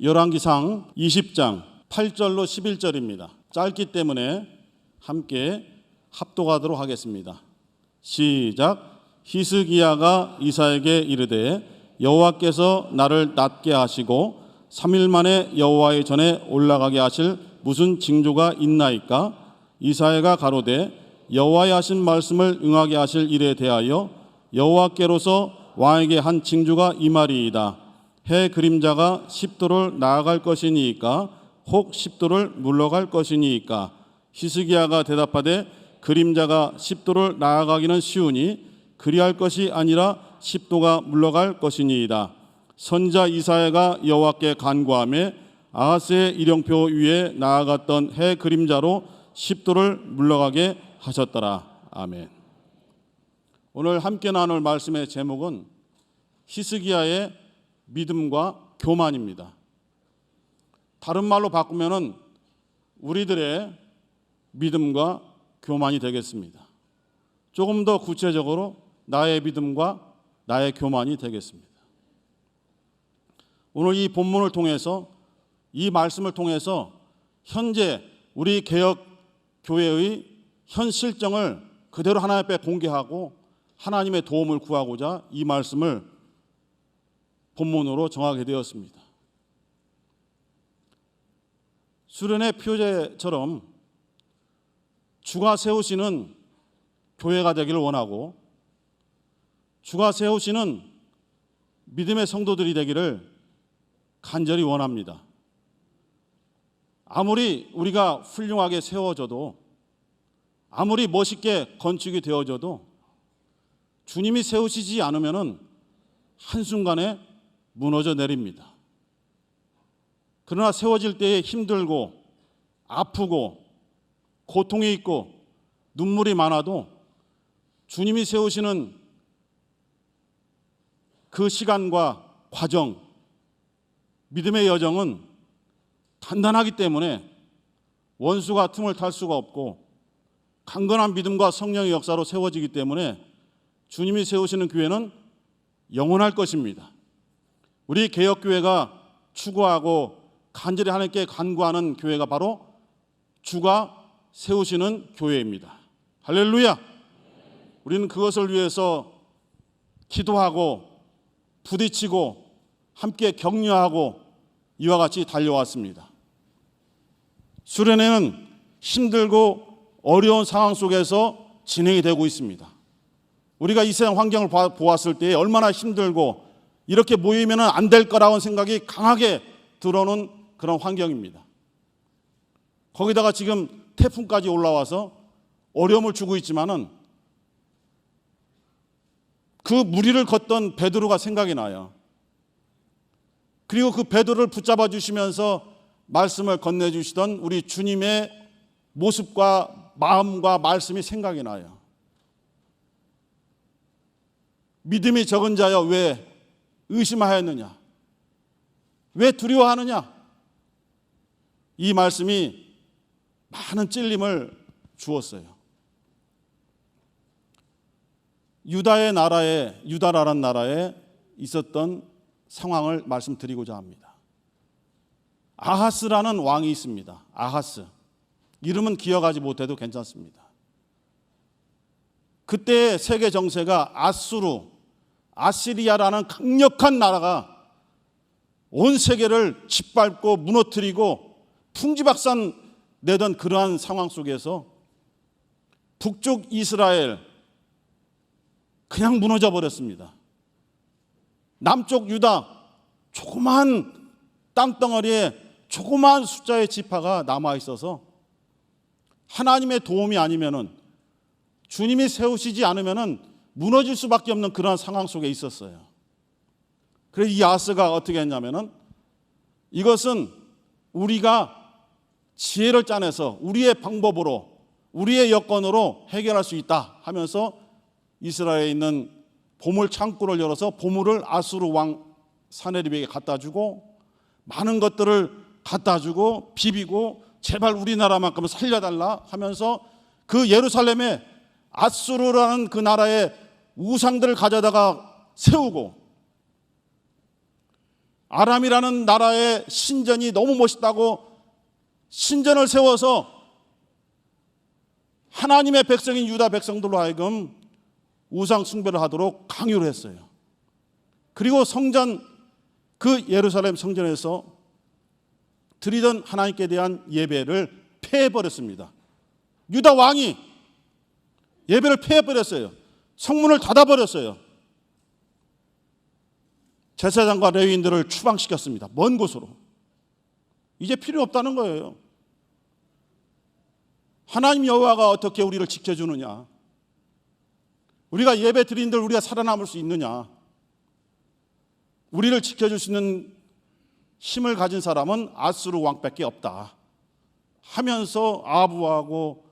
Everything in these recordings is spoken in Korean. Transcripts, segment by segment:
열왕기상 20장 8절로 11절입니다. 짧기 때문에 함께 합독하도록 하겠습니다. 시작. 히스기야가 이사에게 이르되 여호와께서 나를 낫게 하시고 3일 만에 여호와의 전에 올라가게 하실 무슨 징조가 있나이까? 이사야가 가로되 여호와의 하신 말씀을 응하게 하실 일에 대하여 여호와께로서 왕에게 한 징조가 이 말이이다. 해 그림자가 10도를 나아갈 것이니이까 혹 10도를 물러갈 것이니이까? 히스기야가 대답하되 그림자가 10도를 나아가기는 쉬우니 그리할 것이 아니라 10도가 물러갈 것이니이다. 선지자 이사야가 여호와께 간구하며 아하스의 일용표 위에 나아갔던 해 그림자로 10도를 물러가게 하셨더라. 아멘. 오늘 함께 나눌 말씀의 제목은 히스기야의 믿음과 교만입니다. 다른 말로 바꾸면은 우리들의 믿음과 교만이 되겠습니다. 조금 더 구체적으로 나의 믿음과 나의 교만이 되겠습니다. 오늘 이 본문을 통해서, 이 말씀을 통해서 현재 우리 개혁교회의 현 실정을 그대로 하나님 앞에 공개하고 하나님의 도움을 구하고자 이 말씀을 본문으로 정하게 되었습니다. 수련의 표제처럼 주가 세우시는 교회가 되기를 원하고 주가 세우시는 믿음의 성도들이 되기를 간절히 원합니다. 아무리 우리가 훌륭하게 세워져도, 아무리 멋있게 건축이 되어져도 주님이 세우시지 않으면 한순간에 무너져 내립니다. 그러나 세워질 때에 힘들고 아프고 고통이 있고 눈물이 많아도 주님이 세우시는 그 시간과 과정, 믿음의 여정은 단단하기 때문에 원수가 틈을 탈 수가 없고 강건한 믿음과 성령의 역사로 세워지기 때문에 주님이 세우시는 교회는 영원할 것입니다. 우리 개혁교회가 추구하고 간절히 하나님께 간구하는 교회가 바로 주가 세우시는 교회입니다. 할렐루야! 우리는 그것을 위해서 기도하고 부딪히고 함께 격려하고 이와 같이 달려왔습니다. 수련회는 힘들고 어려운 상황 속에서 진행이 되고 있습니다. 우리가 이 세상 환경을 보았을 때 얼마나 힘들고 이렇게 모이면 안 될 거라는 생각이 강하게 들어오는 그런 환경입니다. 거기다가 지금 태풍까지 올라와서 어려움을 주고 있지만은 그 무리를 걷던 베드로가 생각이 나요. 그리고 그 베드로를 붙잡아 주시면서 말씀을 건네주시던 우리 주님의 모습과 마음과 말씀이 생각이 나요. 믿음이 적은 자여 왜 의심하였느냐? 왜 두려워하느냐? 이 말씀이 많은 찔림을 주었어요. 유다라는 나라에 있었던 상황을 말씀드리고자 합니다. 아하스라는 왕이 있습니다. 아하스. 이름은 기억하지 못해도 괜찮습니다. 그때 세계 정세가 아시리아라는 강력한 나라가 온 세계를 짓밟고 무너뜨리고 풍지박산 내던 그러한 상황 속에서 북쪽 이스라엘 그냥 무너져 버렸습니다. 남쪽 유다 조그만 땅덩어리에 조그만 숫자의 지파가 남아 있어서 하나님의 도움이 아니면은, 주님이 세우시지 않으면은 무너질 수밖에 없는 그런 상황 속에 있었어요. 그래서 이 아하스가 어떻게 했냐면은 이것은 우리가 지혜를 짜내서 우리의 방법으로, 우리의 여건으로 해결할 수 있다 하면서 이스라엘에 있는 보물 창고를 열어서 보물을 아수르 왕 사네립에게 갖다 주고 많은 것들을 갖다 주고 비비고 제발 우리나라만큼은 살려달라 하면서 그 예루살렘에 아수르라는 그 나라의 우상들을 가져다가 세우고 아람이라는 나라의 신전이 너무 멋있다고 신전을 세워서 하나님의 백성인 유다 백성들로 하여금 우상 숭배를 하도록 강요를 했어요. 그리고 성전, 그 예루살렘 성전에서 드리던 하나님께 대한 예배를 폐해버렸습니다. 유다 왕이 예배를 폐해버렸어요. 성문을 닫아버렸어요. 제사장과 레위인들을 추방시켰습니다. 먼 곳으로. 이제 필요 없다는 거예요. 하나님 여호와가 어떻게 우리를 지켜주느냐? 우리가 예배 드린들 우리가 살아남을 수 있느냐? 우리를 지켜줄 수 있는 힘을 가진 사람은 아수르 왕밖에 없다 하면서 아부하고,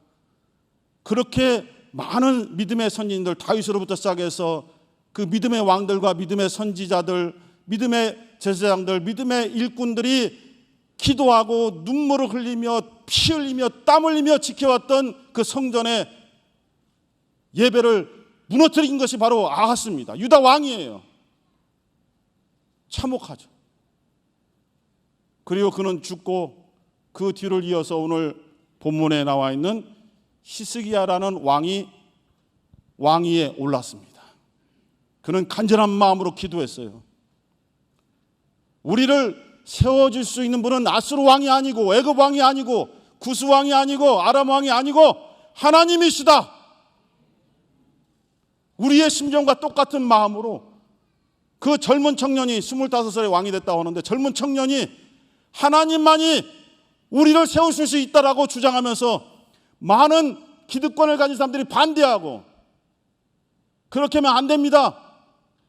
그렇게 많은 믿음의 선진들, 다윗으로부터 시작해서 그 믿음의 왕들과 믿음의 선지자들, 믿음의 제사장들, 믿음의 일꾼들이 기도하고 눈물을 흘리며 피 흘리며 땀 흘리며 지켜왔던 그 성전의 예배를 무너뜨린 것이 바로 아하스입니다. 유다 왕이에요. 참혹하죠. 그리고 그는 죽고 그 뒤를 이어서 오늘 본문에 나와 있는 히스기야라는 왕위에 올랐습니다. 그는 간절한 마음으로 기도했어요. 우리를 세워줄 수 있는 분은 아수르 왕이 아니고 애굽 왕이 아니고 구스 왕이 아니고 아람 왕이 아니고 하나님이시다. 우리의 심정과 똑같은 마음으로 그 젊은 청년이 25살에 왕이 됐다고 하는데, 젊은 청년이 하나님만이 우리를 세우실 수 있다라고 주장하면서 많은 기득권을 가진 사람들이 반대하고, 그렇게 하면 안 됩니다.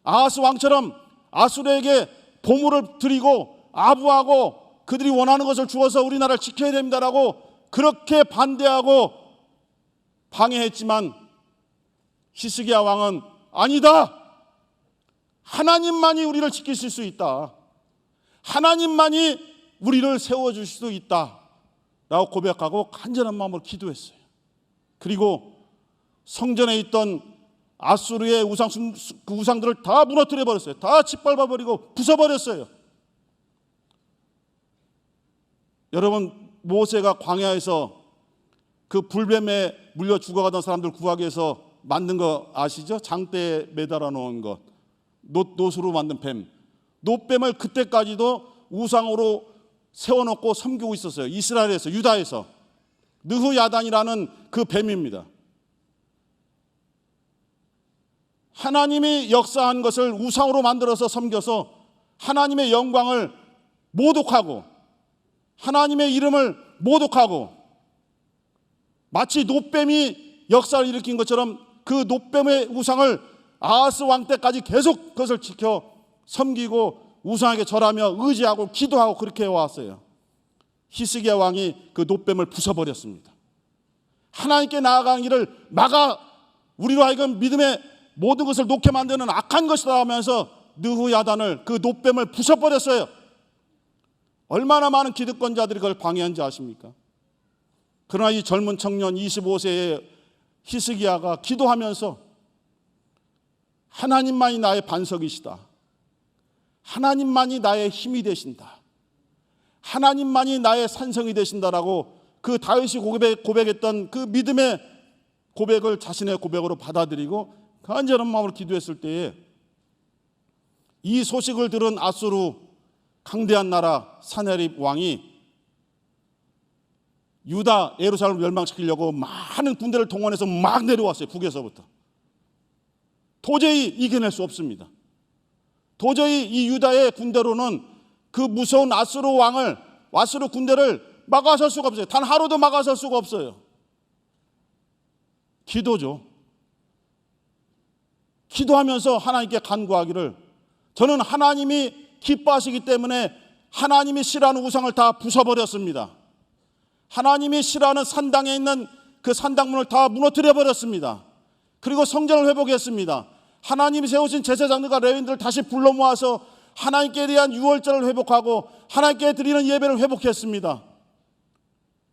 아하스 왕처럼 아수르에게 보물을 드리고 아부하고 그들이 원하는 것을 주어서 우리나라를 지켜야 됩니다라고 그렇게 반대하고 방해했지만, 히스기야 왕은 아니다. 하나님만이 우리를 지키실 수 있다. 하나님만이 우리를 세워줄 수도 있다 라고 고백하고 간절한 마음으로 기도했어요. 그리고 성전에 있던 아수르의 우상들을 다 무너뜨려 버렸어요. 다 짓밟아 버리고 부숴버렸어요. 여러분, 모세가 광야에서 그 불뱀에 물려 죽어가던 사람들 구하기 위해서 만든 거 아시죠? 장대에 매달아 놓은 것, 노수로 만든 뱀, 노뱀을 그때까지도 우상으로 세워놓고 섬기고 있었어요. 이스라엘에서, 유다에서. 느흐야단이라는 그 뱀입니다. 하나님이 역사한 것을 우상으로 만들어서 섬겨서 하나님의 영광을 모독하고 하나님의 이름을 모독하고, 마치 노뱀이 역사를 일으킨 것처럼 그 노뱀의 우상을 아하스 왕 때까지 계속 그것을 지켜 섬기고 우상에게 절하며 의지하고 기도하고 그렇게 해왔어요. 히스기야 왕이 그 노뱀을 부숴버렸습니다. 하나님께 나아가는 길을 막아 우리로 하여금 믿음의 모든 것을 놓게 만드는 악한 것이다 하면서 느흐야단을, 그 노뱀을 부숴버렸어요. 얼마나 많은 기득권자들이 그걸 방해한지 아십니까? 그러나 이 젊은 청년 25세의 히스기야가 기도하면서 하나님만이 나의 반석이시다. 하나님만이 나의 힘이 되신다. 하나님만이 나의 산성이 되신다라고 그 다윗이 고백했던 그 믿음의 고백을 자신의 고백으로 받아들이고 간절한 마음으로 기도했을 때에 이 소식을 들은 아수르 강대한 나라 사네립 왕이 유다 예루살렘을 멸망시키려고 많은 군대를 동원해서 막 내려왔어요. 북에서부터. 도저히 이겨낼 수 없습니다. 도저히 이 유다의 군대로는 그 무서운 아수르 군대를 막아설 수가 없어요. 단 하루도 막아설 수가 없어요. 기도죠. 기도하면서 하나님께 간구하기를, 저는 하나님이 기뻐하시기 때문에 하나님이 싫어하는 우상을 다 부숴버렸습니다. 하나님이 싫어하는 산당에 있는 그 산당문을 다 무너뜨려 버렸습니다. 그리고 성전을 회복했습니다. 하나님이 세우신 제사장들과 레위인들을 다시 불러 모아서 하나님께 대한 유월절을 회복하고 하나님께 드리는 예배를 회복했습니다.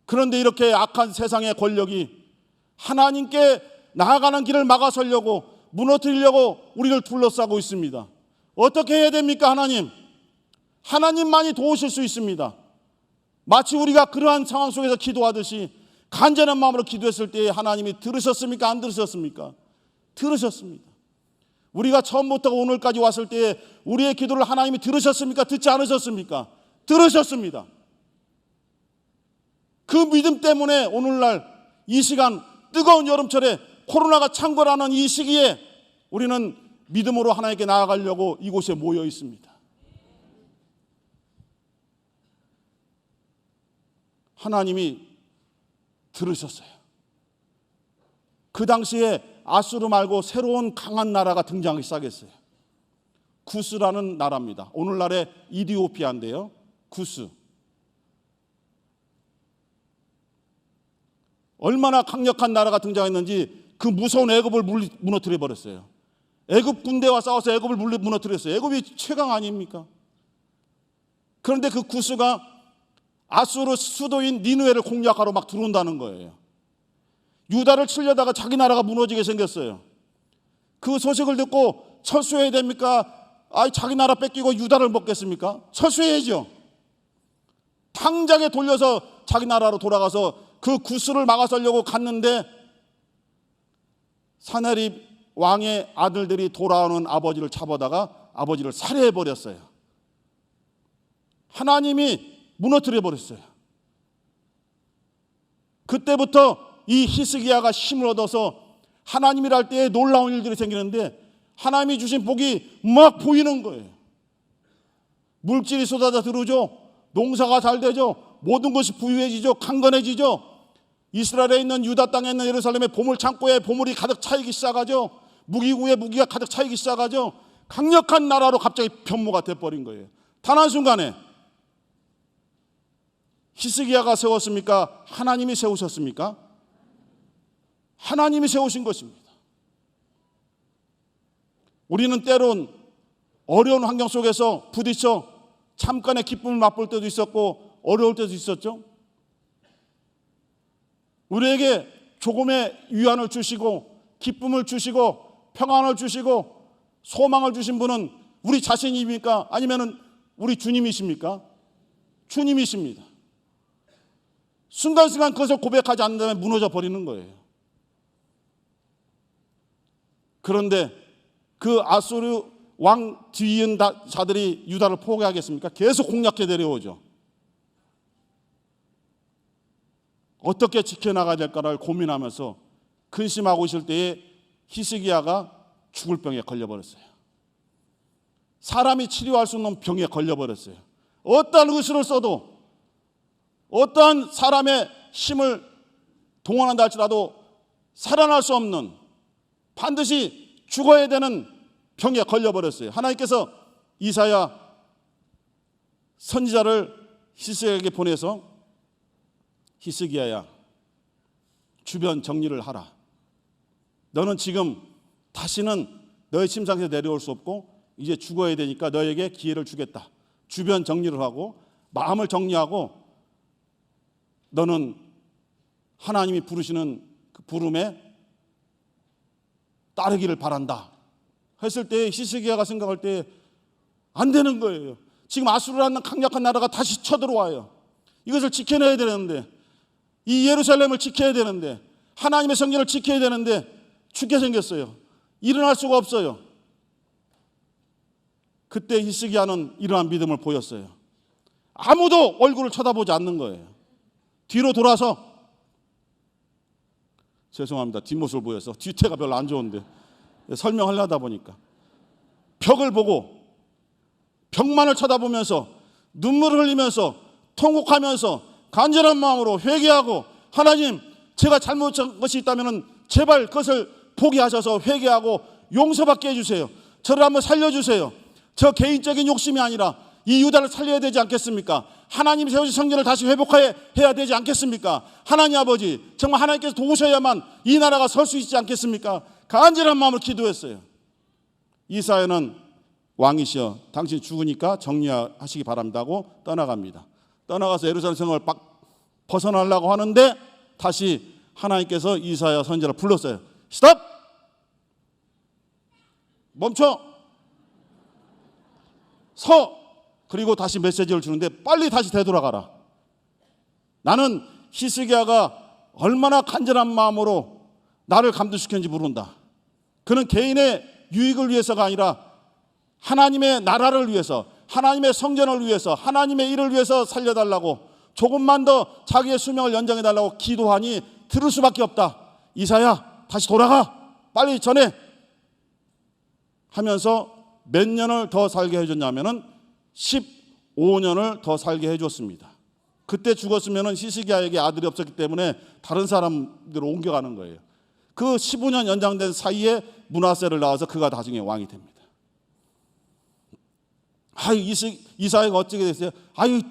그런데 이렇게 악한 세상의 권력이 하나님께 나아가는 길을 막아서려고, 무너뜨리려고 우리를 둘러싸고 있습니다. 어떻게 해야 됩니까? 하나님만이 도우실 수 있습니다. 마치 우리가 그러한 상황 속에서 기도하듯이 간절한 마음으로 기도했을 때 하나님이 들으셨습니까? 안 들으셨습니까? 들으셨습니다. 우리가 처음부터 오늘까지 왔을 때 우리의 기도를 하나님이 들으셨습니까? 듣지 않으셨습니까? 들으셨습니다. 그 믿음 때문에 오늘날 이 시간 뜨거운 여름철에 코로나가 창궐하는 이 시기에 우리는 믿음으로 하나님께 나아가려고 이곳에 모여 있습니다. 하나님이 들으셨어요. 그 당시에 아수르 말고 새로운 강한 나라가 등장하기 시작했어요. 구스라는 나라입니다. 오늘날의 이디오피아인데요. 구스. 얼마나 강력한 나라가 등장했는지 그 무서운 애굽을 무너뜨려 버렸어요. 애굽 군대와 싸워서 애굽을 무너뜨렸어요. 애굽이 최강 아닙니까? 그런데 그 구스가 아수르 수도인 니느웨를 공략하러 막 들어온다는 거예요. 유다를 치려다가 자기 나라가 무너지게 생겼어요. 그 소식을 듣고 철수해야 됩니까? 자기 나라 뺏기고 유다를 먹겠습니까? 철수해야죠. 당장에 돌려서 자기 나라로 돌아가서 그 구스를 막아서려고 갔는데 사네립 왕의 아들들이 돌아오는 아버지를 잡아다가 아버지를 살해해버렸어요. 하나님이 무너뜨려 버렸어요. 그때부터 이 히스기야가 힘을 얻어서 하나님이라 할 때에 놀라운 일들이 생기는데 하나님이 주신 복이 막 보이는 거예요. 물질이 쏟아져 들어오죠. 농사가 잘 되죠. 모든 것이 부유해지죠. 강건해지죠. 이스라엘에 있는 유다 땅에 있는 예루살렘의 보물 창고에 보물이 가득 차이기 시작하죠. 무기구에 무기가 가득 차이기 시작하죠. 강력한 나라로 갑자기 변모가 돼버린 거예요. 단 한순간에. 히스기야가 세웠습니까? 하나님이 세우셨습니까? 하나님이 세우신 것입니다. 우리는 때론 어려운 환경 속에서 부딪혀 잠깐의 기쁨을 맛볼 때도 있었고 어려울 때도 있었죠. 우리에게 조금의 위안을 주시고 기쁨을 주시고 평안을 주시고 소망을 주신 분은 우리 자신입니까? 아니면 우리 주님이십니까? 주님이십니다. 순간순간 그것을 고백하지 않는다면 무너져 버리는 거예요. 그런데 그 아수르 왕 뒤이은 자들이 유다를 포기하겠습니까? 계속 공략해 내려오죠. 어떻게 지켜나가야 될까를 고민하면서 근심하고 있을 때에 히스기야가 죽을 병에 걸려버렸어요. 사람이 치료할 수 없는 병에 걸려버렸어요. 어떠한 의술을 써도 어떠한 사람의 힘을 동원한다 할지라도 살아날 수 없는 반드시 죽어야 되는 병에 걸려버렸어요. 하나님께서 이사야 선지자를 히스기야에게 보내서 히스기야야 주변 정리를 하라. 너는 지금 다시는 너의 침상에서 내려올 수 없고 이제 죽어야 되니까 너에게 기회를 주겠다. 주변 정리를 하고 마음을 정리하고 너는 하나님이 부르시는 그 부름에 따르기를 바란다 했을 때 히스기야가 생각할 때 안 되는 거예요. 지금 아수르라는 강력한 나라가 다시 쳐들어와요. 이것을 지켜내야 되는데 이 예루살렘을 지켜야 되는데 하나님의 성전을 지켜야 되는데 죽게 생겼어요. 일어날 수가 없어요. 그때 히스기야는 이러한 믿음을 보였어요. 아무도 얼굴을 쳐다보지 않는 거예요. 뒤로 돌아서 죄송합니다. 뒷모습을 보여서 뒤태가 별로 안 좋은데 설명하려다 보니까 벽을 보고 벽만을 쳐다보면서 눈물을 흘리면서 통곡하면서 간절한 마음으로 회개하고 하나님 제가 잘못한 것이 있다면 제발 그것을 포기하셔서 회개하고 용서받게 해주세요. 저를 한번 살려주세요. 저 개인적인 욕심이 아니라 이 유다를 살려야 되지 않겠습니까? 하나님이 세우신 성전을 다시 회복해야 되지 않겠습니까? 하나님 아버지 정말 하나님께서 도우셔야만 이 나라가 설 수 있지 않겠습니까? 간절한 마음으로 기도했어요. 이사야는 왕이시여 당신 죽으니까 정리하시기 바랍니다고 떠나갑니다. 떠나가서 예루살렘 성을 벗어나려고 하는데 다시 하나님께서 이사야 선지자를 불렀어요. 스톱! 멈춰! 서! 그리고 다시 메시지를 주는데 빨리 다시 되돌아가라. 나는 히스기야가 얼마나 간절한 마음으로 나를 감동시켰는지 모른다. 그는 개인의 유익을 위해서가 아니라 하나님의 나라를 위해서, 하나님의 성전을 위해서, 하나님의 일을 위해서 살려달라고, 조금만 더 자기의 수명을 연장해달라고 기도하니 들을 수밖에 없다. 이사야, 다시 돌아가, 빨리 전해 하면서 몇 년을 더 살게 해줬냐면은 15년을 더 살게 해줬습니다. 그때 죽었으면 히스기야에게 아들이 없었기 때문에 다른 사람들로 옮겨가는 거예요. 그 15년 연장된 사이에 므낫세를 낳아서 그가 나중에 왕이 됩니다. 아유, 이사야가 어찌게 됐어요? 아유,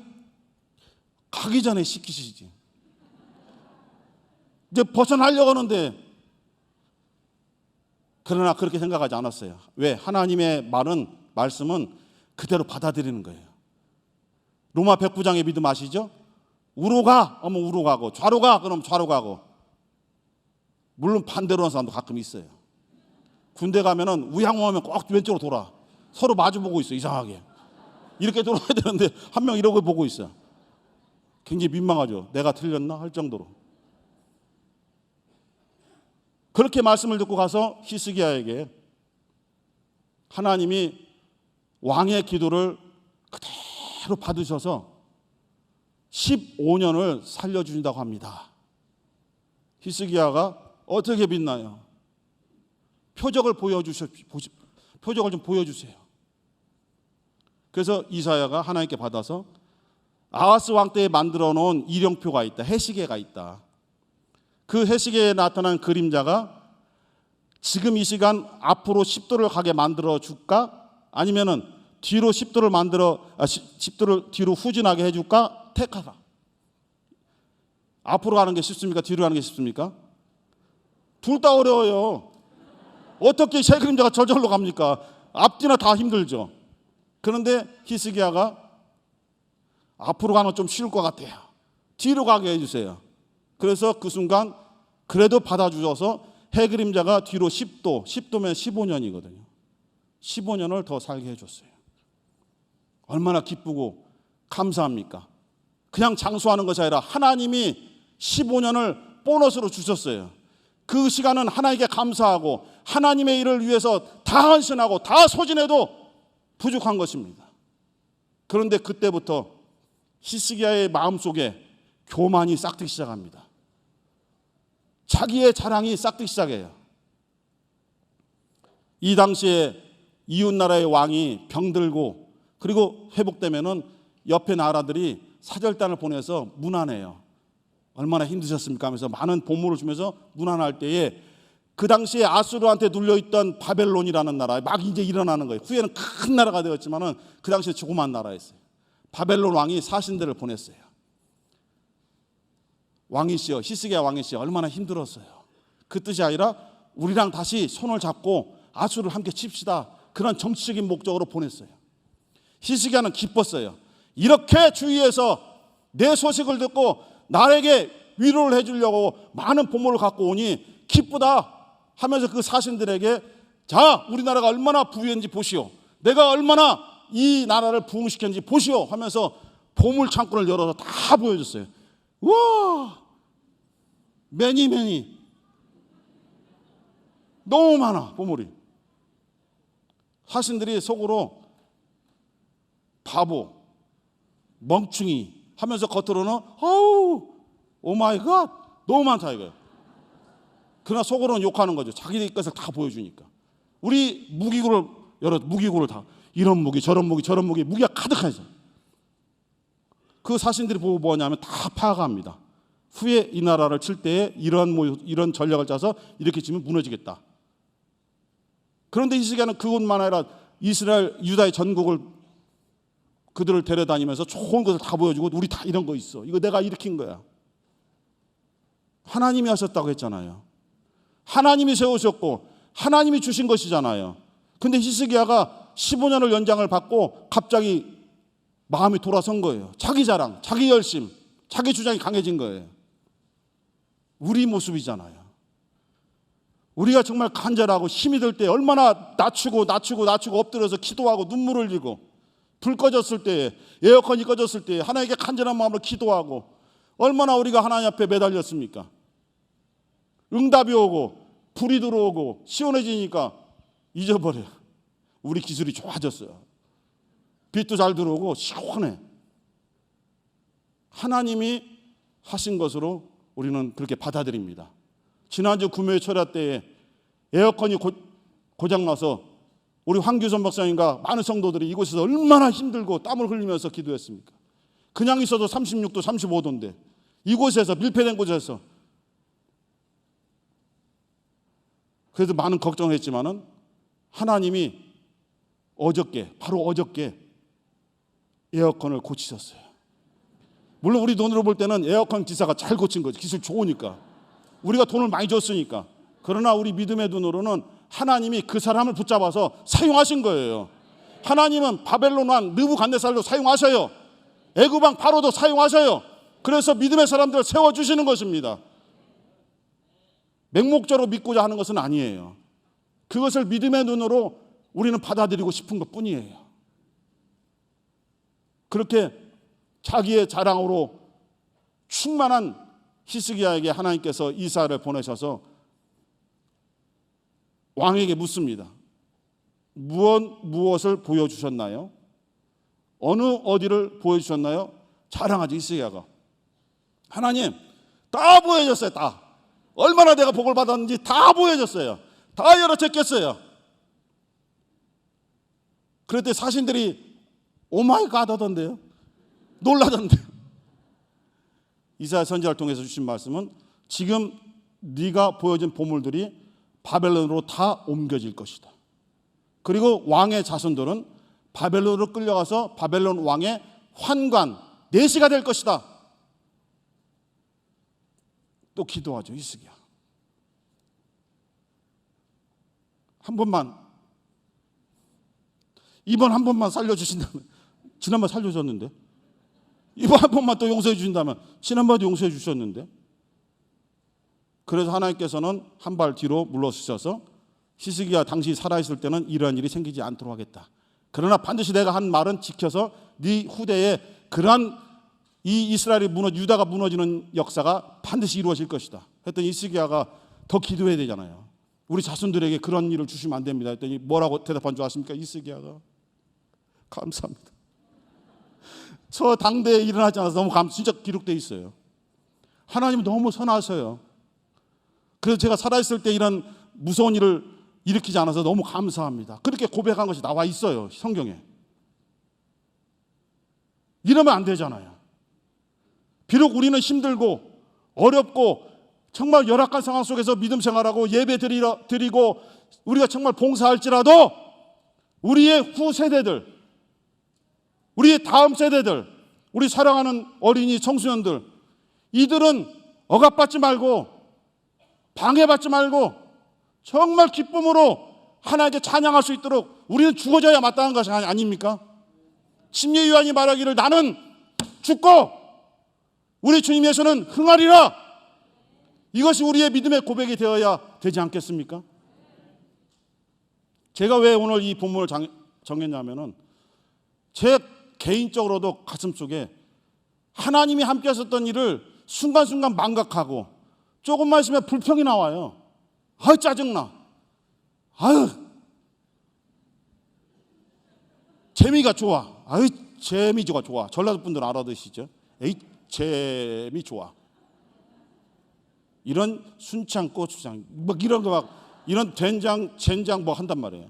가기 전에 시키시지. 이제 벗어나려고 하는데. 그러나 그렇게 생각하지 않았어요. 왜? 하나님의 말씀은 그대로 받아들이는 거예요. 로마 109장의 믿음 아시죠? 우로 가, 그러면 우로 가고, 좌로 가, 그러면 좌로 가고. 물론 반대로 하는 사람도 가끔 있어요. 군대 가면은 우양우하면 꼭 왼쪽으로 돌아. 서로 마주 보고 있어, 이상하게. 이렇게 돌아야 되는데 한 명 이러고 보고 있어. 굉장히 민망하죠. 내가 틀렸나 할 정도로. 그렇게 말씀을 듣고 가서 히스기야에게 하나님이 왕의 기도를 그대로 받으셔서 15년을 살려주신다고 합니다. 히스기야가 어떻게 빛나요? 표적을 표적을 좀 보여주세요. 그래서 이사야가 하나님께 받아서 아하스 왕 때에 만들어 놓은 이령표가 있다. 해시계가 있다. 그 해시계에 나타난 그림자가 지금 이 시간 앞으로 10도를 가게 만들어 줄까? 아니면은 뒤로 10도를 뒤로 후진하게 해줄까? 택하라. 앞으로 가는 게 쉽습니까? 뒤로 가는 게 쉽습니까? 둘 다 어려워요. 어떻게 새 그림자가 저절로 갑니까? 앞뒤나 다 힘들죠. 그런데 히스기야가 앞으로 가는 건 좀 쉬울 것 같아요. 뒤로 가게 해주세요. 그래서 그 순간 그래도 받아주셔서 해 그림자가 뒤로 10도면 15년이거든요. 15년을 더 살게 해줬어요. 얼마나 기쁘고 감사합니까? 그냥 장수하는 것이 아니라 하나님이 15년을 보너스로 주셨어요. 그 시간은 하나님께 감사하고 하나님의 일을 위해서 다 헌신하고 다 소진해도 부족한 것입니다. 그런데 그때부터 히스기야의 마음속에 교만이 싹트기 시작합니다. 자기의 자랑이 싹트기 시작해요. 이 당시에 이웃나라의 왕이 병들고 그리고 회복되면은 옆에 나라들이 사절단을 보내서 문안해요. 얼마나 힘드셨습니까 하면서 많은 보물을 주면서 문안할 때에 그 당시에 아수르한테 눌려있던 바벨론이라는 나라 막 이제 일어나는 거예요. 후에는 큰 나라가 되었지만은 그 당시에 조그만 나라였어요. 바벨론 왕이 사신들을 보냈어요. 왕이시여, 히스기야 왕이시여, 얼마나 힘들었어요. 그 뜻이 아니라 우리랑 다시 손을 잡고 아수르를 함께 칩시다. 그런 정치적인 목적으로 보냈어요. 히스기야는 기뻤어요. 이렇게 주위에서 내 소식을 듣고 나에게 위로를 해주려고 많은 보물을 갖고 오니 기쁘다 하면서 그 사신들에게 자, 우리나라가 얼마나 부유한지 보시오. 내가 얼마나 이 나라를 부흥시켰는지 보시오 하면서 보물 창고를 열어서 다 보여줬어요. 우와, 매니 너무 많아 보물이. 사신들이 속으로 바보, 멍충이 하면서 겉으로는 어우 오마이 갓 너무 많다 이거예요. 그러나 속으로는 욕하는 거죠. 자기들 것을 다 보여주니까. 우리 무기고를 다 이런 무기 저런 무기 저런 무기가 가득하죠. 그 사신들이 보고 뭐냐면 다 파악합니다. 후에 이 나라를 칠 때에 이런 전략을 짜서 이렇게 치면 무너지겠다. 그런데 히스기야는 그것만 아니라 이스라엘 유다의 전국을 그들을 데려다니면서 좋은 것을 다 보여주고 우리 다 이런 거 있어. 이거 내가 일으킨 거야. 하나님이 하셨다고 했잖아요. 하나님이 세우셨고 하나님이 주신 것이잖아요. 근데 히스기야가 15년을 연장을 받고 갑자기 마음이 돌아선 거예요. 자기 자랑, 자기 열심, 자기 주장이 강해진 거예요. 우리 모습이잖아요. 우리가 정말 간절하고 힘이 들 때 얼마나 낮추고 엎드려서 기도하고 눈물을 흘리고 불 꺼졌을 때, 에어컨이 꺼졌을 때 하나님께 간절한 마음으로 기도하고 얼마나 우리가 하나님 앞에 매달렸습니까? 응답이 오고 불이 들어오고 시원해지니까 잊어버려. 우리 기술이 좋아졌어요. 빛도 잘 들어오고 시원해. 하나님이 하신 것으로 우리는 그렇게 받아들입니다. 지난주 금요일 철야 때에 에어컨이 고장나서 우리 황규선 박사님과 많은 성도들이 이곳에서 얼마나 힘들고 땀을 흘리면서 기도했습니까? 그냥 있어도 36도 35도인데 이곳에서 밀폐된 곳에서 그래도 많은 걱정했지만은 하나님이 바로 어저께 에어컨을 고치셨어요. 물론 우리 돈으로 볼 때는 에어컨 기사가 잘 고친 거지. 기술 좋으니까. 우리가 돈을 많이 줬으니까. 그러나 우리 믿음의 눈으로는 하나님이 그 사람을 붙잡아서 사용하신 거예요. 하나님은 바벨론 왕 느부갓네살도 사용하셔요. 애굽 왕 바로도 사용하셔요. 그래서 믿음의 사람들을 세워주시는 것입니다. 맹목적으로 믿고자 하는 것은 아니에요. 그것을 믿음의 눈으로 우리는 받아들이고 싶은 것뿐이에요. 그렇게 자기의 자랑으로 충만한 히스기야에게 하나님께서 이사야를 보내셔서 왕에게 묻습니다. 무엇을 보여주셨나요? 어디를 보여주셨나요? 자랑하지 히스기야가. 하나님 다 보여줬어요. 다. 얼마나 내가 복을 받았는지 다 보여줬어요. 다 열어쳤겠어요. 그랬더니 사신들이 오마이갓 하던데요. 놀라던데요. 이사야 선지자를 통해서 주신 말씀은 지금 네가 보여준 보물들이 바벨론으로 다 옮겨질 것이다. 그리고 왕의 자손들은 바벨론으로 끌려가서 바벨론 왕의 환관, 내시가 될 것이다. 또 기도하죠. 히스기야. 이번 한 번만 살려주신다면, 지난번 살려줬는데, 이번 한 번만 또 용서해 주신다면, 지난번도 용서해 주셨는데, 그래서 하나님께서는 한 발 뒤로 물러서셔서 히스기야 당신이 살아있을 때는 이러한 일이 생기지 않도록 하겠다. 그러나 반드시 내가 한 말은 지켜서 네 후대에 그러한 이 이스라엘이 유다가 무너지는 역사가 반드시 이루어질 것이다. 했더니 히스기야가 더 기도해야 되잖아요. 우리 자손들에게 그런 일을 주시면 안 됩니다. 했더니 뭐라고 대답한 줄 아십니까? 히스기야가 감사합니다. 저 당대에 일어나지 않아서 너무 진짜 기록되어 있어요. 하나님은 너무 선하셔요. 그래서 제가 살아있을 때 이런 무서운 일을 일으키지 않아서 너무 감사합니다. 그렇게 고백한 것이 나와 있어요. 성경에. 이러면 안 되잖아요. 비록 우리는 힘들고 어렵고 정말 열악한 상황 속에서 믿음 생활하고 예배 드리고 우리가 정말 봉사할지라도 우리의 후세대들, 우리의 다음 세대들, 우리 사랑하는 어린이 청소년들, 이들은 억압받지 말고 방해받지 말고 정말 기쁨으로 하나님께 찬양할 수 있도록 우리는 죽어져야 마땅한 것이 아닙니까? 심리 요한이 말하기를 나는 죽고 우리 주님 예수는 흥하리라. 이것이 우리의 믿음의 고백이 되어야 되지 않겠습니까? 제가 왜 오늘 이 본문을 정했냐면은 제 개인적으로도 가슴속에 하나님이 함께 하셨던 일을 순간순간 망각하고 조금만 있으면 불평이 나와요. 아유 짜증나. 아유 재미가 좋아. 아유 재미가 좋아. 전라도 분들 알아듣시죠? 에이 재미 좋아. 이런 순창 고추장 막 이런 거 막 이런 된장 젠장 뭐 한단 말이에요.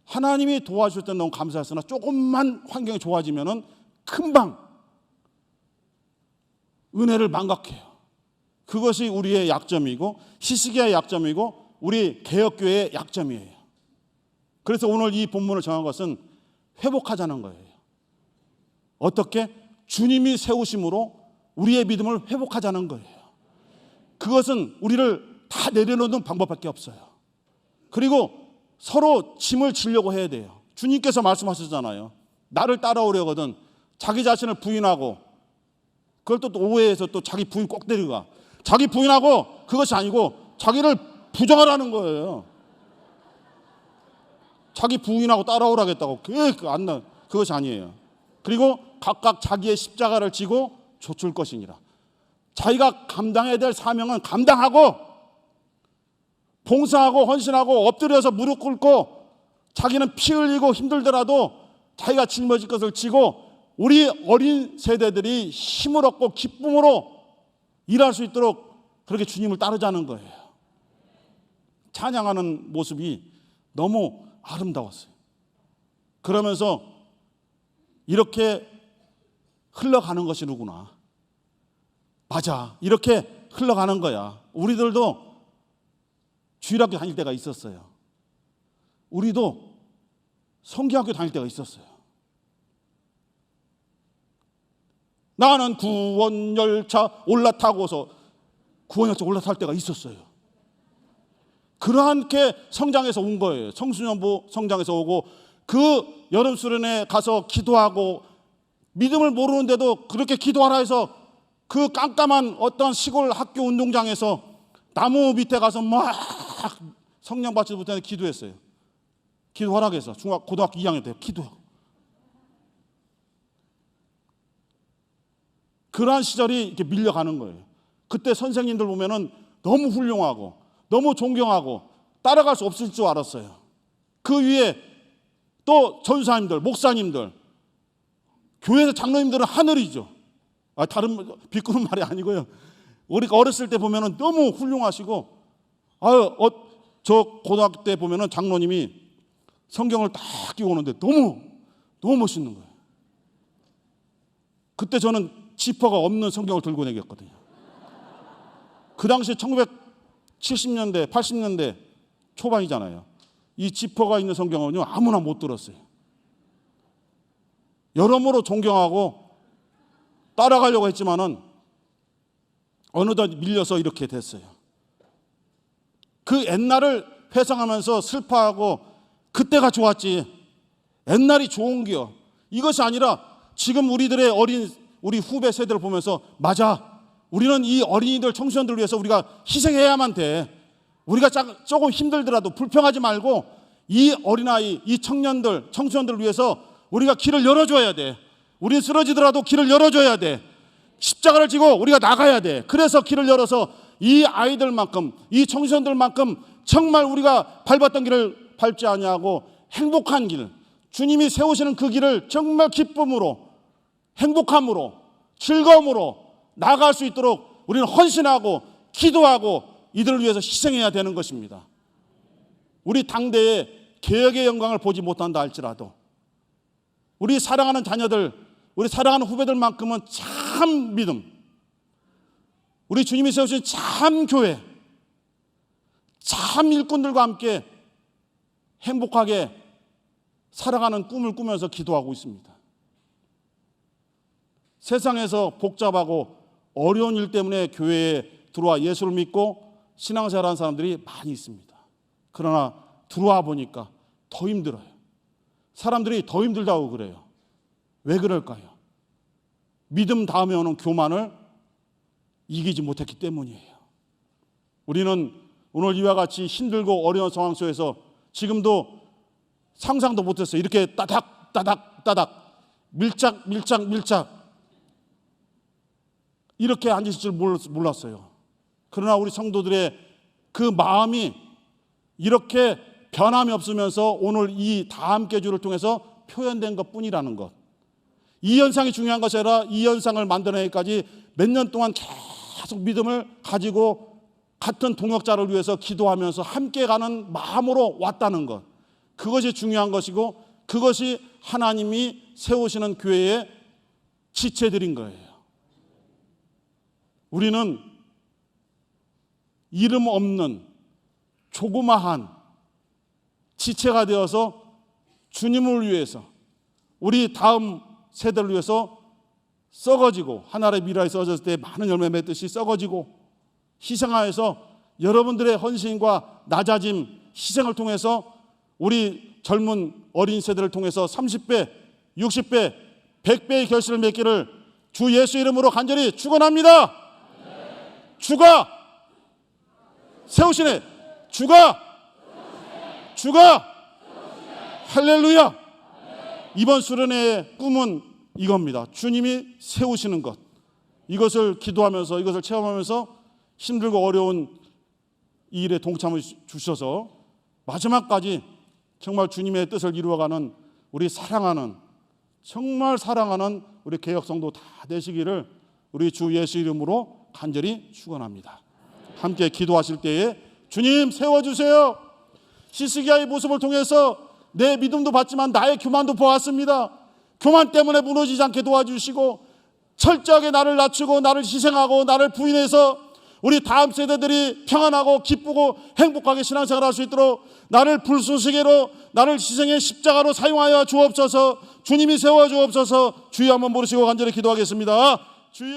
하나님이 도와줄 때 너무 감사했으나 조금만 환경이 좋아지면은 금방 은혜를 망각해요. 그것이 우리의 약점이고 히스기야의 약점이고 우리 개혁교회의 약점이에요. 그래서 오늘 이 본문을 정한 것은 회복하자는 거예요. 어떻게? 주님이 세우심으로 우리의 믿음을 회복하자는 거예요. 그것은 우리를 다 내려놓는 방법밖에 없어요. 그리고 서로 짐을 지려고 해야 돼요. 주님께서 말씀하셨잖아요. 나를 따라오려거든 자기 자신을 부인하고 그걸 또 오해해서 또 자기 부인 꼭 데려가. 자기 부인하고 그것이 아니고 자기를 부정하라는 거예요. 자기 부인하고 따라오라겠다고. 그것이 아니에요. 그리고 각각 자기의 십자가를 지고 좇을 것이니라. 자기가 감당해야 될 사명은 감당하고 봉사하고 헌신하고 엎드려서 무릎 꿇고 자기는 피 흘리고 힘들더라도 자기가 짊어질 것을 지고 우리 어린 세대들이 힘을 얻고 기쁨으로 일할 수 있도록 그렇게 주님을 따르자는 거예요. 찬양하는 모습이 너무 아름다웠어요. 그러면서 이렇게 흘러가는 것이 누구나. 맞아, 이렇게 흘러가는 거야. 우리들도 주일학교 다닐 때가 있었어요. 우리도 성경학교 다닐 때가 있었어요. 나는 구원열차 올라타고서 구원열차 올라탈 때가 있었어요. 그렇게 성장해서 온 거예요. 청소년부 성장해서 오고 그 여름 수련회 가서 기도하고 믿음을 모르는데도 그렇게 기도하라 해서 그 깜깜한 어떤 시골 학교 운동장에서 나무 밑에 가서 막 성령 받지도 못했는데 기도했어요. 기도하라고 해서 고등학교 2학년 때 기도하고. 그러한 시절이 이렇게 밀려가는 거예요. 그때 선생님들 보면은 너무 훌륭하고 너무 존경하고 따라갈 수 없을 줄 알았어요. 그 위에 또 전사님들, 목사님들, 교회에서 장로님들은 하늘이죠. 다른 비꼬는 말이 아니고요. 우리가 어렸을 때 보면은 너무 훌륭하시고, 저 고등학교 때 보면은 장로님이 성경을 딱 끼고 오는데 너무 멋있는 거예요. 그때 저는 지퍼가 없는 성경을 들고 다녔거든요. 그 당시 1970년대, 80년대 초반이잖아요. 이 지퍼가 있는 성경은요, 아무나 못 들었어요. 여러모로 존경하고 따라가려고 했지만은 어느덧 밀려서 이렇게 됐어요. 그 옛날을 회상하면서 슬퍼하고 그때가 좋았지, 옛날이 좋은 기요. 이것이 아니라 지금 우리들의 우리 후배 세대를 보면서 맞아, 우리는 이 어린이들, 청소년들을 위해서 우리가 희생해야만 돼. 우리가 조금 힘들더라도 불평하지 말고 이 어린아이, 이 청년들, 청소년들을 위해서 우리가 길을 열어줘야 돼. 우린 쓰러지더라도 길을 열어줘야 돼. 십자가를 지고 우리가 나가야 돼. 그래서 길을 열어서 이 아이들만큼, 이 청소년들만큼 정말 우리가 밟았던 길을 밟지 아니하고 행복한 길, 주님이 세우시는 그 길을 정말 기쁨으로, 행복함으로, 즐거움으로 나갈 수 있도록 우리는 헌신하고 기도하고 이들을 위해서 희생해야 되는 것입니다. 우리 당대의 개혁의 영광을 보지 못한다 할지라도 우리 사랑하는 자녀들, 우리 사랑하는 후배들만큼은 참 믿음, 우리 주님이 세우신 참 교회, 참 일꾼들과 함께 행복하게 살아가는 꿈을 꾸면서 기도하고 있습니다. 세상에서 복잡하고 어려운 일 때문에 교회에 들어와 예수를 믿고 신앙생활하는 사람들이 많이 있습니다. 그러나 들어와 보니까 더 힘들어요. 사람들이 더 힘들다고 그래요. 왜 그럴까요? 믿음 다음에 오는 교만을 이기지 못했기 때문이에요. 우리는 오늘 이와 같이 힘들고 어려운 상황 속에서 지금도 상상도 못했어요. 이렇게 따닥 밀착 이렇게 앉으실 줄 몰랐어요. 그러나 우리 성도들의 그 마음이 이렇게 변함이 없으면서 오늘 이 다함께주를 통해서 표현된 것뿐이라는 것. 이 현상이 중요한 것이 아니라 이 현상을 만들어내기까지 몇 년 동안 계속 믿음을 가지고 같은 동역자를 위해서 기도하면서 함께 가는 마음으로 왔다는 것. 그것이 중요한 것이고 그것이 하나님이 세우시는 교회의 지체들인 거예요. 우리는 이름 없는 조그마한 지체가 되어서 주님을 위해서, 우리 다음 세대를 위해서 썩어지고, 하나의 미라에 썩어졌을 때 많은 열매 맺듯이 썩어지고 희생하여서 여러분들의 헌신과 낮아짐, 희생을 통해서 우리 젊은 어린 세대를 통해서 30배, 60배, 100배의 결실을 맺기를 주 예수 이름으로 간절히 축원합니다. 주가 세우시네. 주가 할렐루야. 이번 수련회의 꿈은 이겁니다. 주님이 세우시는 것, 이것을 기도하면서, 이것을 체험하면서 힘들고 어려운 이 일에 동참을 주셔서 마지막까지 정말 주님의 뜻을 이루어가는 우리 사랑하는, 정말 사랑하는 우리 개혁성도 다 되시기를 우리 주 예수 이름으로 간절히 축원합니다. 함께 기도하실 때에 주님 세워주세요. 히스기야의 모습을 통해서 내 믿음도 봤지만 나의 교만도 보았습니다. 교만 때문에 무너지지 않게 도와주시고 철저하게 나를 낮추고 나를 희생하고 나를 부인해서 우리 다음 세대들이 평안하고 기쁘고 행복하게 신앙생활할 수 있도록 나를 불순식이로, 나를 희생의 십자가로 사용하여 주옵소서. 주님이 세워주옵소서. 주여 한번 부르시고 간절히 기도하겠습니다. 주여.